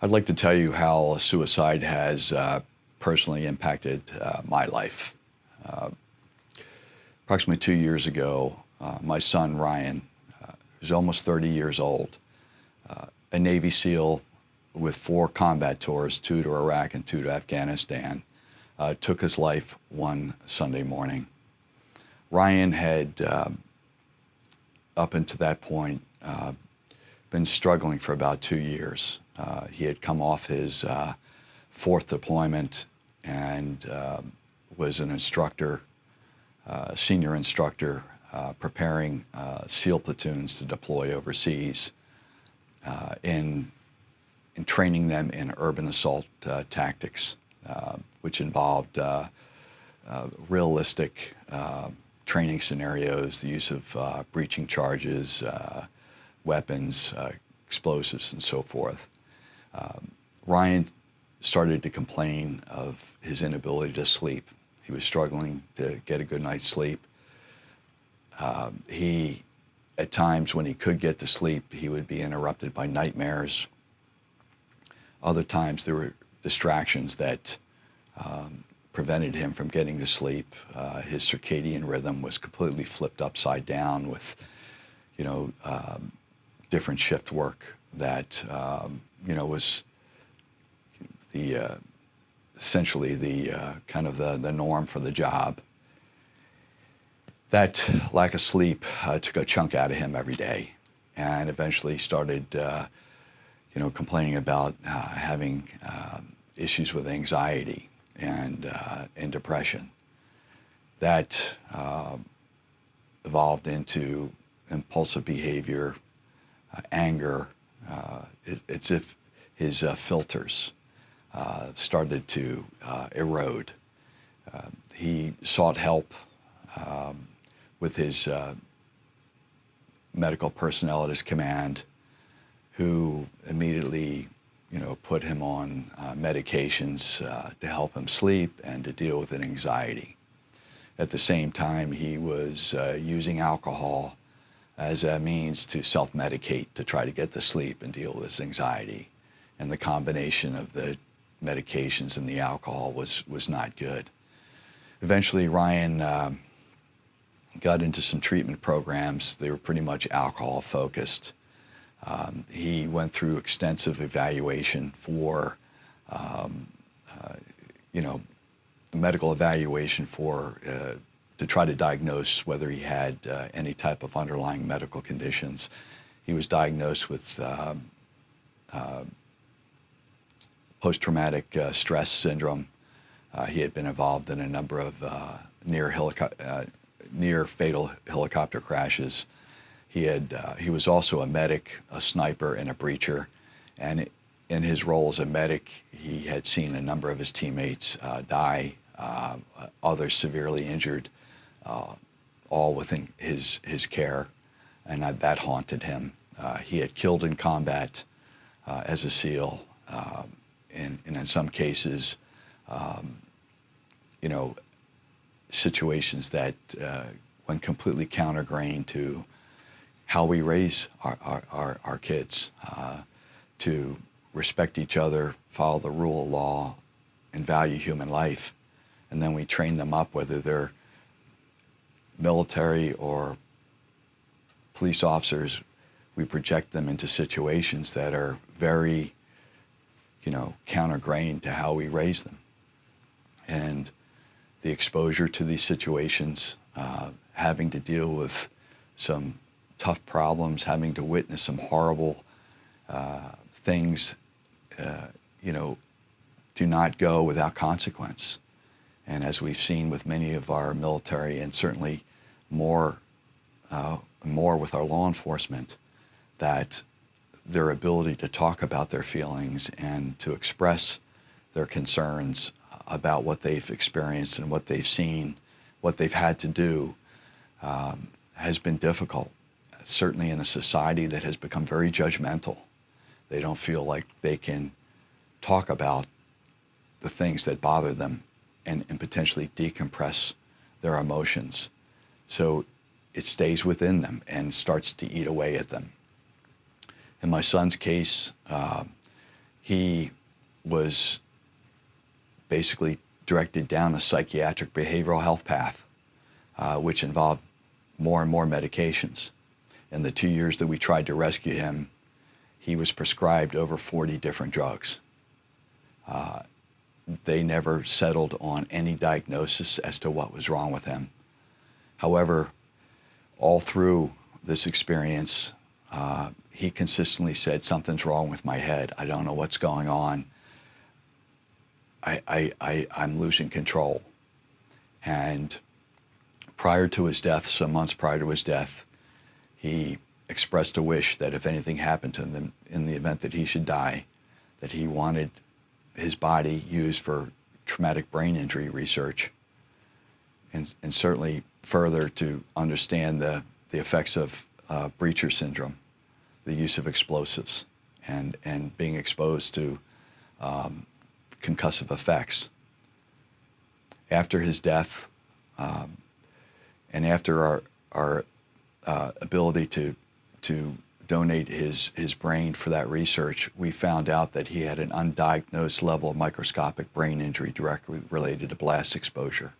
I'd like to tell you how suicide has personally impacted my life. Approximately 2 years ago, my son Ryan, who's almost 30 years old, a Navy SEAL with 4 combat tours, 2 to Iraq and 2 to Afghanistan, took his life one Sunday morning. Ryan had, up until that point, been struggling for about 2 years. He had come off his 4th deployment and was an instructor, senior instructor, preparing SEAL platoons to deploy overseas in training them in urban assault tactics, which involved realistic training scenarios, the use of breaching charges, weapons, explosives, and so forth. Ryan started to complain of his inability to sleep. He was struggling to get a good night's sleep. He, at times when he could get to sleep, he would be interrupted by nightmares. Other times there were distractions that prevented him from getting to sleep. His circadian rhythm was completely flipped upside down with, different shift work that, was the essentially the kind of the norm for the job. That lack of sleep took a chunk out of him every day, and eventually started, complaining about having issues with anxiety and depression. That evolved into impulsive behavior, anger. It's if his filters started to erode. He sought help with his medical personnel at his command, who immediately, put him on medications to help him sleep and to deal with an anxiety. At the same time, he was using alcohol as a means to self-medicate to try to get to sleep and deal with his anxiety. And the combination of the medications and the alcohol was not good. Eventually, Ryan got into some treatment programs. They were pretty much alcohol focused. He went through extensive evaluation for, medical evaluation for, to try to diagnose whether he had any type of underlying medical conditions. He was diagnosed with post-traumatic stress syndrome. He had been involved in a number of near fatal helicopter crashes. He was also a medic, a sniper, and a breacher. And in his role as a medic, he had seen a number of his teammates die, others severely injured, all within his care, and that haunted him. He had killed in combat as a SEAL, and in some cases, situations that went completely counter-grained to how we raise our kids, to respect each other, follow the rule of law, and value human life. And then we train them up, whether they're military or police officers. We project them into situations that are very, counter-grained to how we raise them. And the exposure to these situations, having to deal with some tough problems, having to witness some horrible things, do not go without consequence. And as we've seen with many of our military, and certainly more with our law enforcement, that their ability to talk about their feelings and to express their concerns about what they've experienced and what they've seen, what they've had to do, has been difficult. Certainly in a society that has become very judgmental. They don't feel like they can talk about the things that bother them and potentially decompress their emotions. So it stays within them and starts to eat away at them. In my son's case, he was basically directed down a psychiatric behavioral health path, which involved more and more medications. In the 2 years that we tried to rescue him, he was prescribed over 40 different drugs. They never settled on any diagnosis as to what was wrong with him. However, all through this experience, he consistently said, "Something's wrong with my head. I don't know what's going on. I'm losing control." And prior to his death, some months prior to his death, he expressed a wish that if anything happened to him in the event that he should die, that he wanted his body used for traumatic brain injury research, and certainly further to understand the effects of breacher syndrome, the use of explosives, and being exposed to concussive effects. After his death, and after our ability to donate his brain for that research, we found out that he had an undiagnosed level of microscopic brain injury directly related to blast exposure,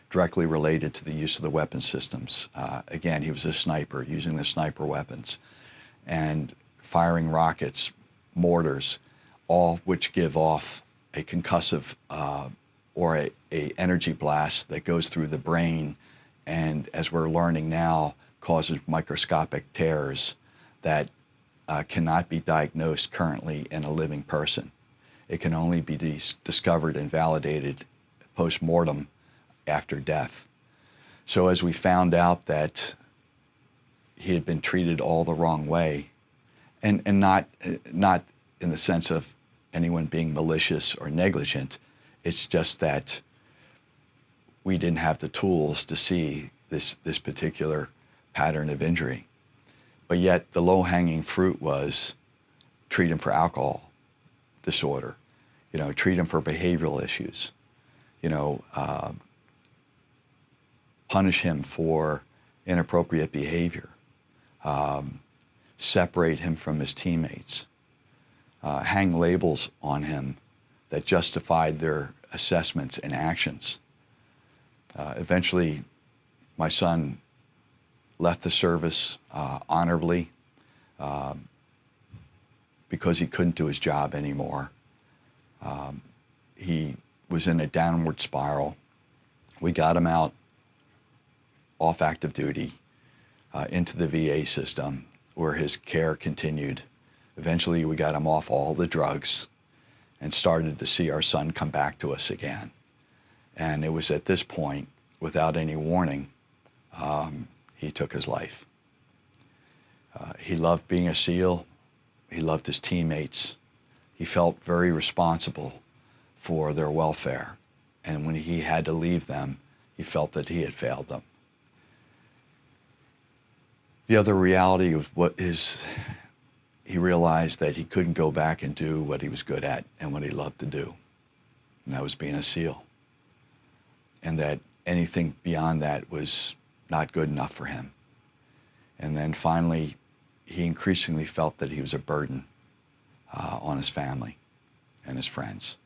directly related to the use of the weapon systems. Again, he was a sniper, using the sniper weapons and firing rockets, mortars, all which give off a concussive or a energy blast that goes through the brain, and as we're learning now, causes microscopic tears that cannot be diagnosed currently in a living person. It can only be discovered and validated post-mortem after death. So as we found out that he had been treated all the wrong way, and not in the sense of anyone being malicious or negligent, it's just that we didn't have the tools to see this particular pattern of injury. But yet the low-hanging fruit was treat him for alcohol disorder, treat him for behavioral issues, punish him for inappropriate behavior, separate him from his teammates, hang labels on him that justified their assessments and actions. Eventually, my son left the service honorably because he couldn't do his job anymore. He was in a downward spiral. We got him out off active duty into the VA system where his care continued. Eventually, we got him off all the drugs and started to see our son come back to us again. And it was at this point, without any warning, he took his life. He loved being a SEAL. He loved his teammates. He felt very responsible for their welfare. And when he had to leave them, he felt that he had failed them. The other reality was he realized that he couldn't go back and do what he was good at and what he loved to do, and that was being a SEAL. And that anything beyond that was not good enough for him. And then finally, he increasingly felt that he was a burden on his family and his friends.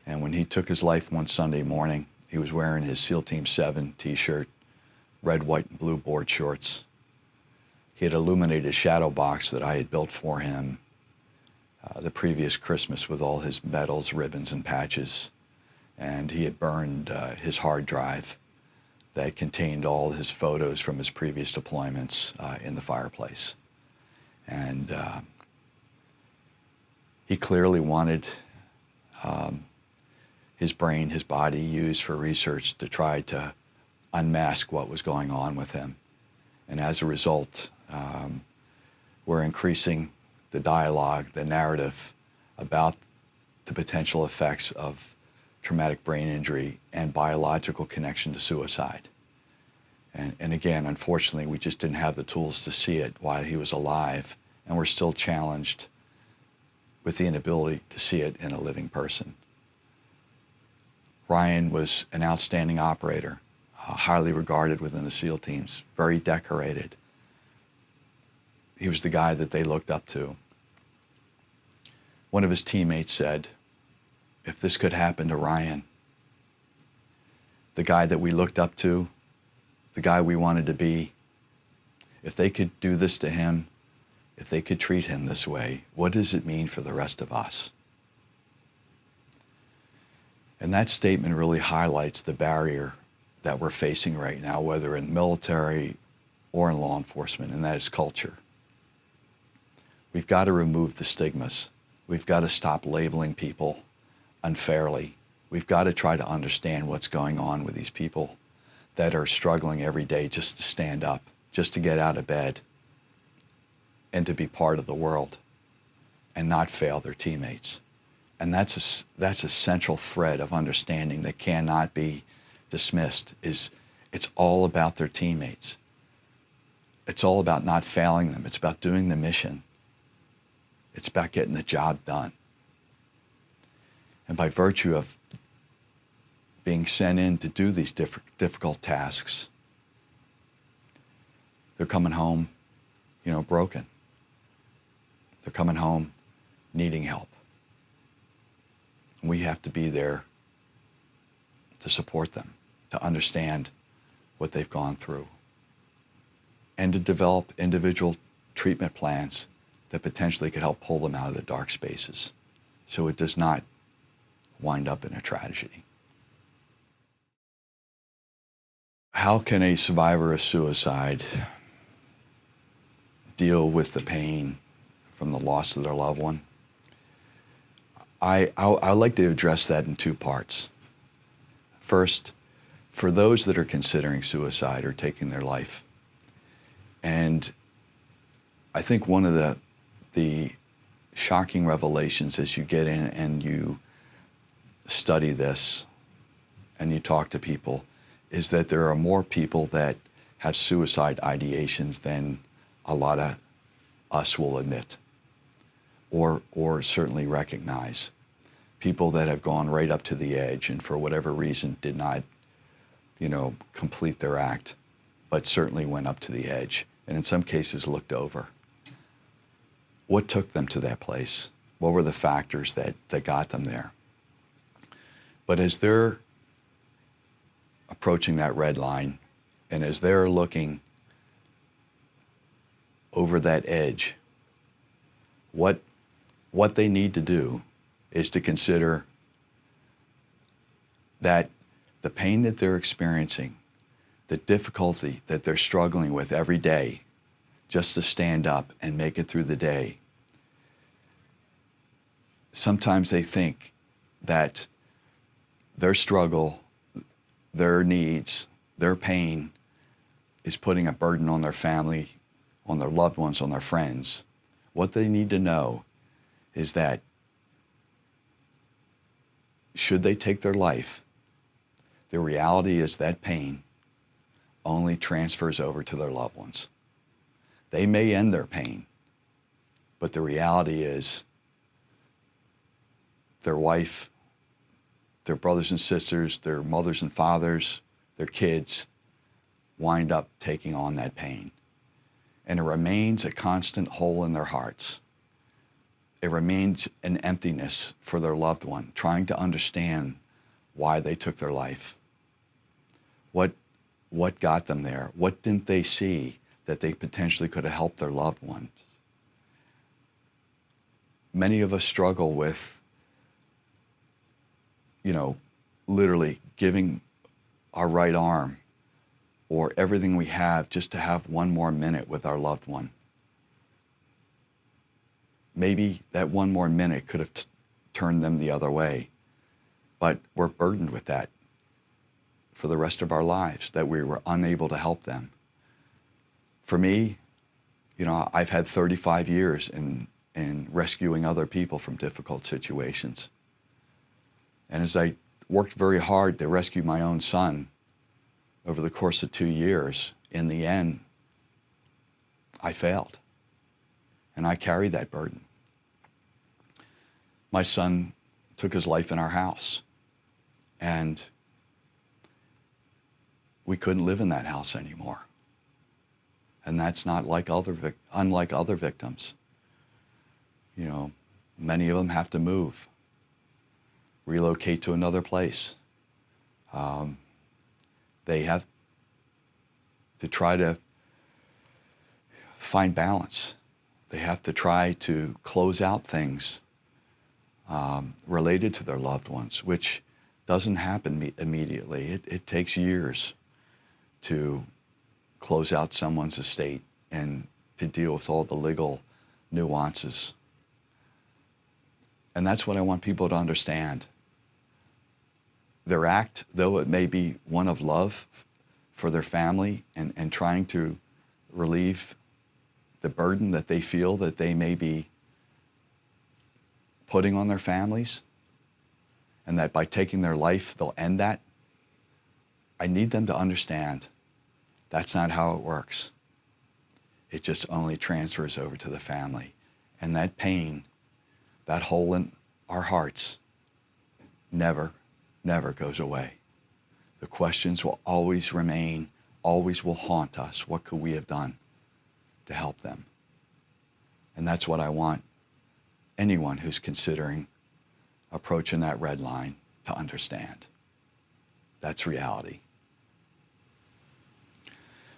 And when he took his life one Sunday morning, he was wearing his SEAL Team 7 t-shirt, red, white, and blue board shorts. He had illuminated a shadow box that I had built for him the previous Christmas with all his medals, ribbons, and patches. And he had burned his hard drive that contained all his photos from his previous deployments in the fireplace. And he clearly wanted his brain, his body used for research to try to unmask what was going on with him. And as a result, we're increasing the dialogue, the narrative about the potential effects of traumatic brain injury and biological connection to suicide. And again, unfortunately, we just didn't have the tools to see it while he was alive, and we're still challenged with the inability to see it in a living person. Ryan was an outstanding operator, highly regarded within the SEAL teams, very decorated. He was the guy that they looked up to. One of his teammates said, if this could happen to Ryan, the guy that we looked up to, the guy we wanted to be, if they could do this to him, if they could treat him this way, what does it mean for the rest of us? And that statement really highlights the barrier that we're facing right now, whether in military or in law enforcement, and that is culture. We've got to remove the stigmas. We've got to stop labeling people unfairly. We've got to try to understand what's going on with these people that are struggling every day just to stand up, just to get out of bed, and to be part of the world and not fail their teammates. And that's a central thread of understanding that cannot be dismissed, is it's all about their teammates. It's all about not failing them. It's about doing the mission. It's about getting the job done. And by virtue of being sent in to do these difficult tasks, they're coming home, broken. They're coming home needing help. We have to be there to support them, to understand what they've gone through, and to develop individual treatment plans that potentially could help pull them out of the dark spaces so it does not wind up in a tragedy. How can a survivor of suicide deal with the pain from the loss of their loved one? I'd like to address that in two parts. First, for those that are considering suicide or taking their life, and I think one of the shocking revelations as you get in and you study this and you talk to people is that there are more people that have suicide ideations than a lot of us will admit or certainly recognize. People that have gone right up to the edge and for whatever reason did not, complete their act, but certainly went up to the edge and in some cases looked over. What took them to that place? What were the factors that got them there? But as they're approaching that red line and as they're looking over that edge, what they need to do is to consider that the pain that they're experiencing, the difficulty that they're struggling with every day just to stand up and make it through the day, sometimes they think that their struggle, their needs, their pain is putting a burden on their family, on their loved ones, on their friends. What they need to know is that should they take their life, the reality is that pain only transfers over to their loved ones. They may end their pain, but the reality is their wife, their brothers and sisters, their mothers and fathers, their kids wind up taking on that pain. And it remains a constant hole in their hearts. It remains an emptiness for their loved one, trying to understand why they took their life. What got them there? What didn't they see that they potentially could have helped their loved ones? Many of us struggle with, literally giving our right arm or everything we have just to have one more minute with our loved one. Maybe that one more minute could have turned them the other way, but we're burdened with that for the rest of our lives, that we were unable to help them. For me, I've had 35 years in rescuing other people from difficult situations. And as I worked very hard to rescue my own son over the course of 2 years, in the end, I failed. And I carried that burden. My son took his life in our house. And we couldn't live in that house anymore. And that's not unlike other victims. Many of them have to move, relocate to another place. They have to try to find balance. They have to try to close out things related to their loved ones, which doesn't happen immediately. It takes years to close out someone's estate and to deal with all the legal nuances. And that's what I want people to understand. Their act, though it may be one of love for their family and trying to relieve the burden that they feel that they may be putting on their families, and that by taking their life, they'll end that, I need them to understand that's not how it works. It just only transfers over to the family. And that pain, that hole in our hearts, never goes away. The questions will always remain, always will haunt us. What could we have done to help them? And that's what I want anyone who's considering approaching that red line to understand. That's reality.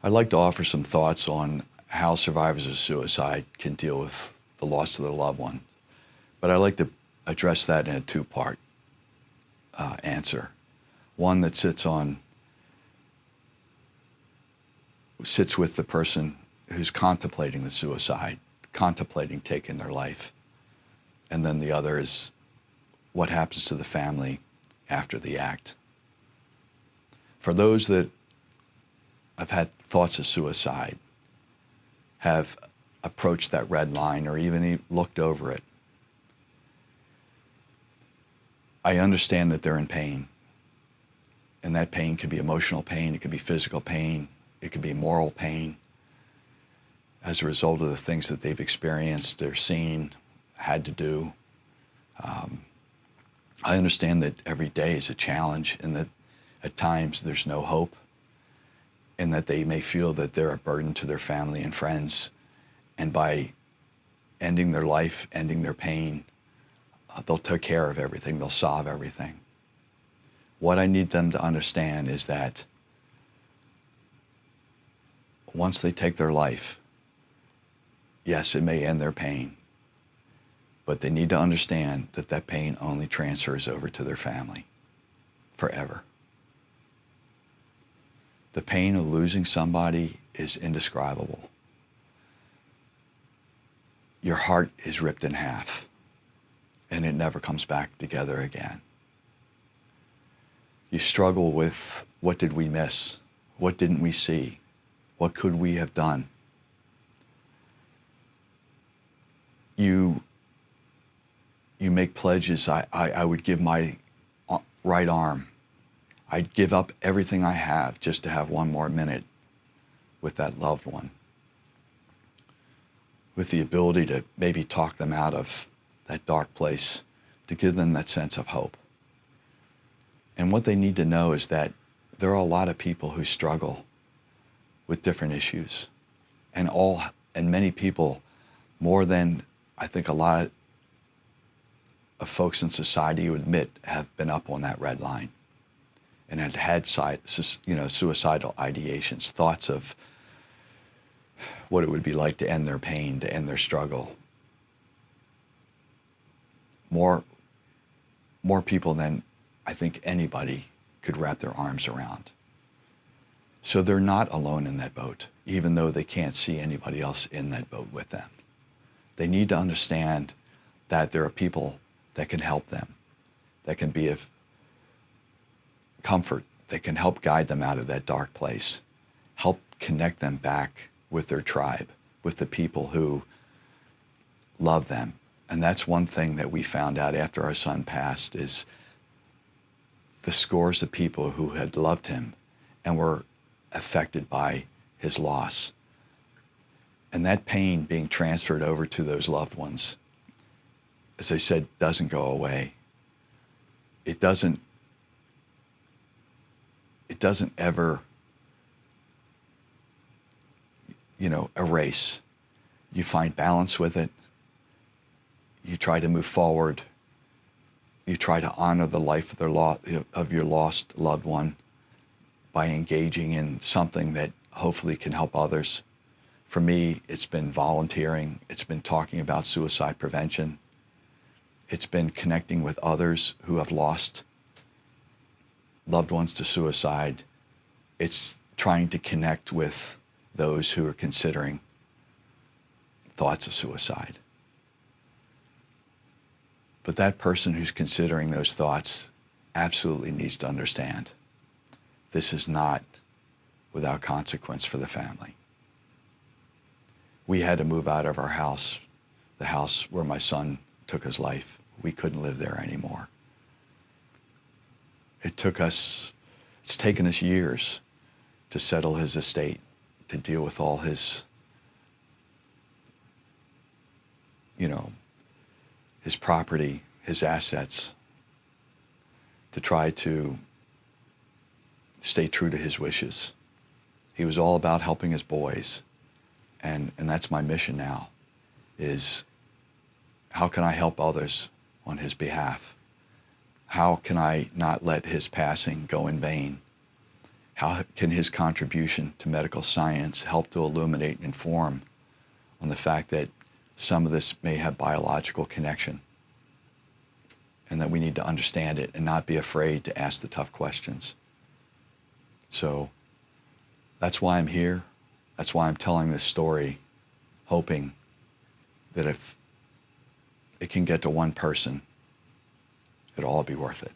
I'd like to offer some thoughts on how survivors of suicide can deal with the loss of their loved one. But I'd like to address that in a two-part answer. One that sits with the person who's contemplating the suicide, contemplating taking their life. And then the other is what happens to the family after the act. For those that have had thoughts of suicide, have approached that red line or even looked over it, I understand that they're in pain. And that pain could be emotional pain, it could be physical pain, it could be moral pain as a result of the things that they've experienced, they're seen, had to do. I understand that every day is a challenge and that at times there's no hope and that they may feel that they're a burden to their family and friends. And by ending their life, ending their pain, they'll take care of everything, they'll solve everything. What I need them to understand is that once they take their life, yes, it may end their pain, but they need to understand that that pain only transfers over to their family forever. The pain of losing somebody is indescribable. Your heart is ripped in half, and it never comes back together again. You struggle with, what did we miss? What didn't we see? What could we have done? You make pledges. I would give my right arm. I'd give up everything I have just to have one more minute with that loved one, with the ability to maybe talk them out of that dark place, to give them that sense of hope. And what they need to know is that there are a lot of people who struggle with different issues, and many people, more than I think a lot of folks in society who admit, have been up on that red line and had suicidal ideations, thoughts of what it would be like to end their pain, to end their struggle. More people than I think anybody could wrap their arms around. So they're not alone in that boat, even though they can't see anybody else in that boat with them. They need to understand that there are people that can help them, that can be of comfort, that can help guide them out of that dark place, help connect them back with their tribe, with the people who love them. And that's one thing that we found out after our son passed, is the scores of people who had loved him and were affected by his loss. And that pain being transferred over to those loved ones, as I said, doesn't go away. It doesn't ever, erase. You find balance with it. you try to move forward. You try to honor the life of your lost loved one by engaging in something that hopefully can help others. For me, it's been volunteering. It's been talking about suicide prevention. It's been connecting with others who have lost loved ones to suicide. It's trying to connect with those who are considering thoughts of suicide. But that person who's considering those thoughts absolutely needs to understand this is not without consequence for the family. We had to move out of our house, the house where my son took his life. We couldn't live there anymore. It's taken us years to settle his estate, to deal with all his, his property, his assets, to try to stay true to his wishes. He was all about helping his boys. And that's my mission now, is how can I help others on his behalf? How can I not let his passing go in vain? How can his contribution to medical science help to illuminate and inform on the fact that some of this may have biological connection, and that we need to understand it and not be afraid to ask the tough questions? So that's why I'm here. That's why I'm telling this story, hoping that if it can get to one person, it'll all be worth it.